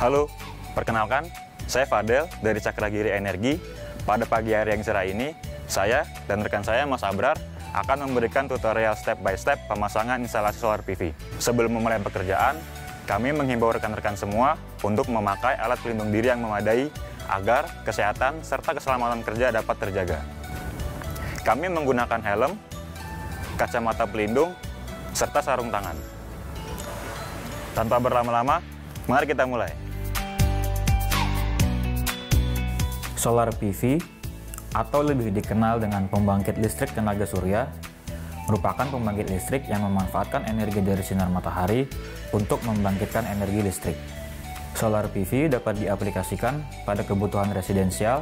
Halo, perkenalkan, saya Fadel dari Cakragiri Energi. Pada pagi hari yang cerah ini, saya dan rekan saya Mas Abrar akan memberikan tutorial step by step pemasangan instalasi solar PV. Sebelum memulai pekerjaan, kami menghimbau rekan-rekan semua untuk memakai alat pelindung diri yang memadai agar kesehatan serta keselamatan kerja dapat terjaga. Kami menggunakan helm, kacamata pelindung, serta sarung tangan. Tanpa berlama-lama, mari kita mulai. Solar PV atau lebih dikenal dengan pembangkit listrik tenaga surya merupakan pembangkit listrik yang memanfaatkan energi dari sinar matahari untuk membangkitkan energi listrik. Solar PV dapat diaplikasikan pada kebutuhan residensial,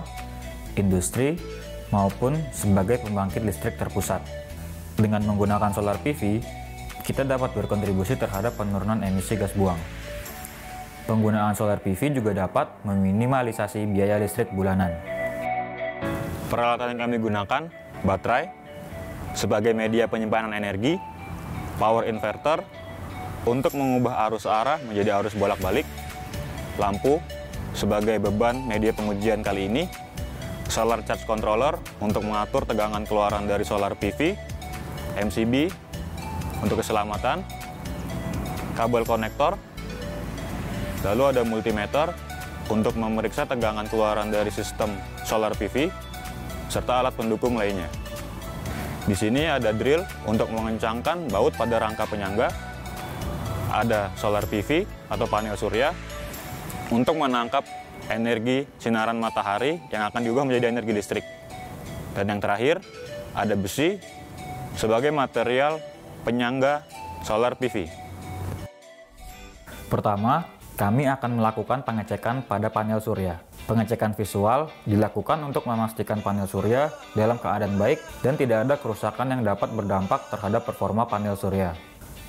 industri, maupun sebagai pembangkit listrik terpusat. Dengan menggunakan solar PV, kita dapat berkontribusi terhadap penurunan emisi gas buang. Penggunaan solar PV juga dapat meminimalisasi biaya listrik bulanan. Peralatan yang kami gunakan, baterai sebagai media penyimpanan energi, power inverter untuk mengubah arus arah menjadi arus bolak-balik, lampu sebagai beban media pengujian kali ini, solar charge controller untuk mengatur tegangan keluaran dari solar PV, MCB untuk keselamatan, kabel konektor, lalu ada multimeter untuk memeriksa tegangan keluaran dari sistem solar PV, serta alat pendukung lainnya. Di sini ada drill untuk mengencangkan baut pada rangka penyangga, ada solar PV atau panel surya untuk menangkap energi sinaran matahari yang akan diubah menjadi energi listrik. Dan yang terakhir, ada besi sebagai material penyangga solar PV. Pertama, kami akan melakukan pengecekan pada panel surya. Pengecekan visual dilakukan untuk memastikan panel surya dalam keadaan baik dan tidak ada kerusakan yang dapat berdampak terhadap performa panel surya.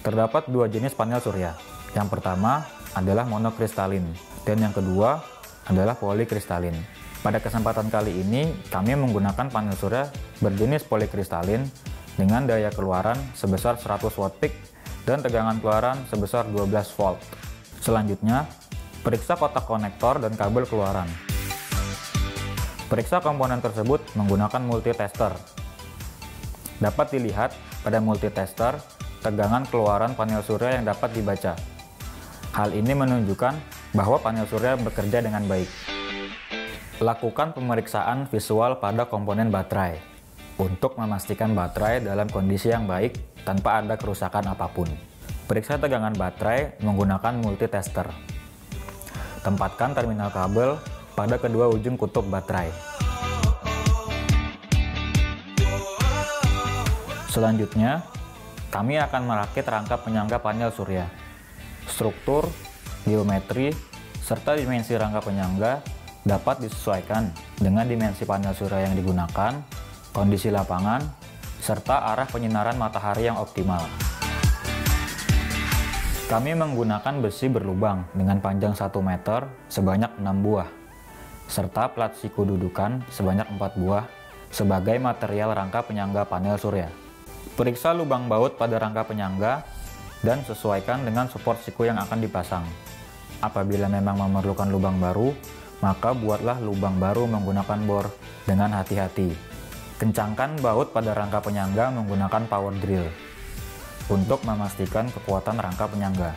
Terdapat dua jenis panel surya. Yang pertama adalah monokristalin dan yang kedua adalah polikristalin. Pada kesempatan kali ini, kami menggunakan panel surya berjenis polikristalin dengan daya keluaran sebesar 100 watt peak dan tegangan keluaran sebesar 12 volt. Selanjutnya, periksa kotak konektor dan kabel keluaran. Periksa komponen tersebut menggunakan multitester. Dapat dilihat pada multitester tegangan keluaran panel surya yang dapat dibaca. Hal ini menunjukkan bahwa panel surya bekerja dengan baik. Lakukan pemeriksaan visual pada komponen baterai untuk memastikan baterai dalam kondisi yang baik tanpa ada kerusakan apapun. Periksa tegangan baterai menggunakan multitester. Tempatkan terminal kabel pada kedua ujung kutub baterai. Selanjutnya, kami akan merakit rangka penyangga panel surya. Struktur, geometri, serta dimensi rangka penyangga dapat disesuaikan dengan dimensi panel surya yang digunakan, kondisi lapangan, serta arah penyinaran matahari yang optimal. Kami menggunakan besi berlubang dengan panjang 1 meter sebanyak 6 buah, serta plat siku dudukan sebanyak 4 buah sebagai material rangka penyangga panel surya. Periksa lubang baut pada rangka penyangga dan sesuaikan dengan support siku yang akan dipasang. Apabila memang memerlukan lubang baru, maka buatlah lubang baru menggunakan bor dengan hati-hati. Kencangkan baut pada rangka penyangga menggunakan power drill untuk memastikan kekuatan rangka penyangga.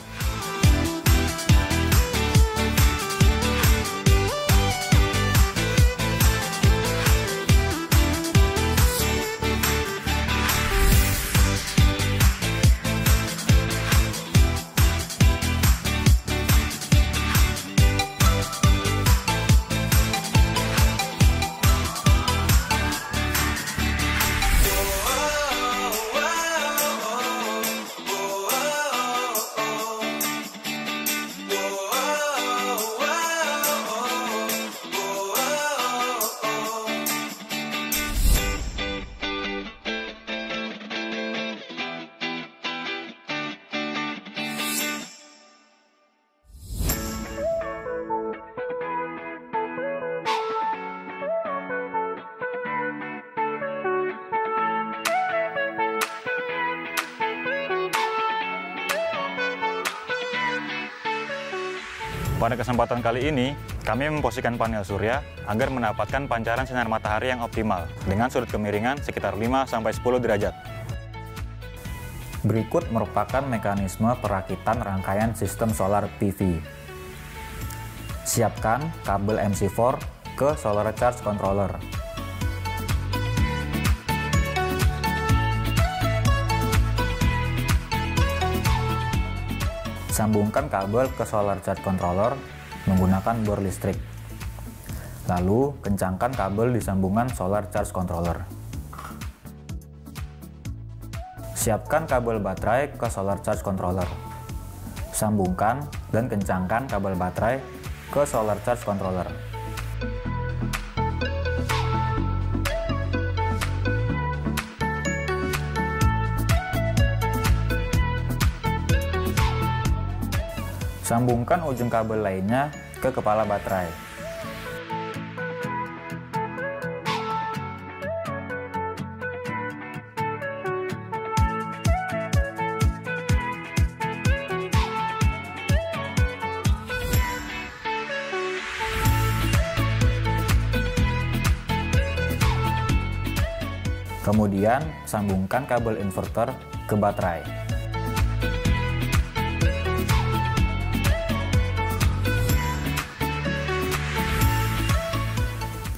Pada kesempatan kali ini, kami memposisikan panel surya agar mendapatkan pancaran sinar matahari yang optimal dengan sudut kemiringan sekitar 5-10 derajat. Berikut merupakan mekanisme perakitan rangkaian sistem solar PV. Siapkan kabel MC4 ke solar charge controller. Sambungkan kabel ke solar charge controller menggunakan bor listrik. Lalu, kencangkan kabel di sambungan solar charge controller. Siapkan kabel baterai ke solar charge controller. Sambungkan dan kencangkan kabel baterai ke solar charge controller. Sambungkan ujung kabel lainnya ke kepala baterai. Kemudian, sambungkan kabel inverter ke baterai.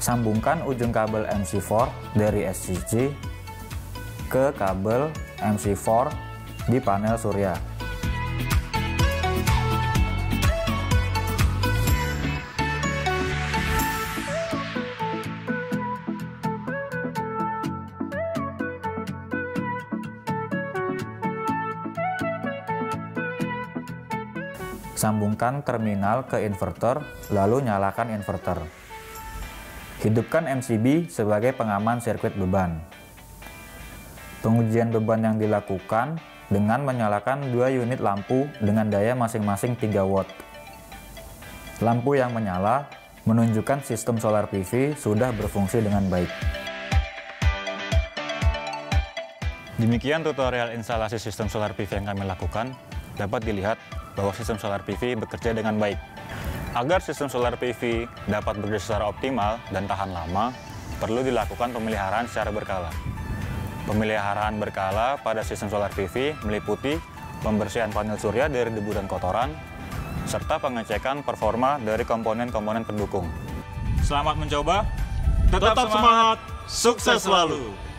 Sambungkan ujung kabel MC4 dari SCC ke kabel MC4 di panel surya. Sambungkan terminal ke inverter, lalu nyalakan inverter. Hidupkan MCB sebagai pengaman sirkuit beban. Pengujian beban yang dilakukan dengan menyalakan 2 unit lampu dengan daya masing-masing 3 watt. Lampu yang menyala menunjukkan sistem solar PV sudah berfungsi dengan baik. Demikian tutorial instalasi sistem solar PV yang kami lakukan. Dapat dilihat bahwa sistem solar PV bekerja dengan baik. Agar sistem solar PV dapat bekerja secara optimal dan tahan lama, perlu dilakukan pemeliharaan secara berkala. Pemeliharaan berkala pada sistem solar PV meliputi pembersihan panel surya dari debu dan kotoran, serta pengecekan performa dari komponen-komponen pendukung. Selamat mencoba, Tetap semangat, sukses selalu!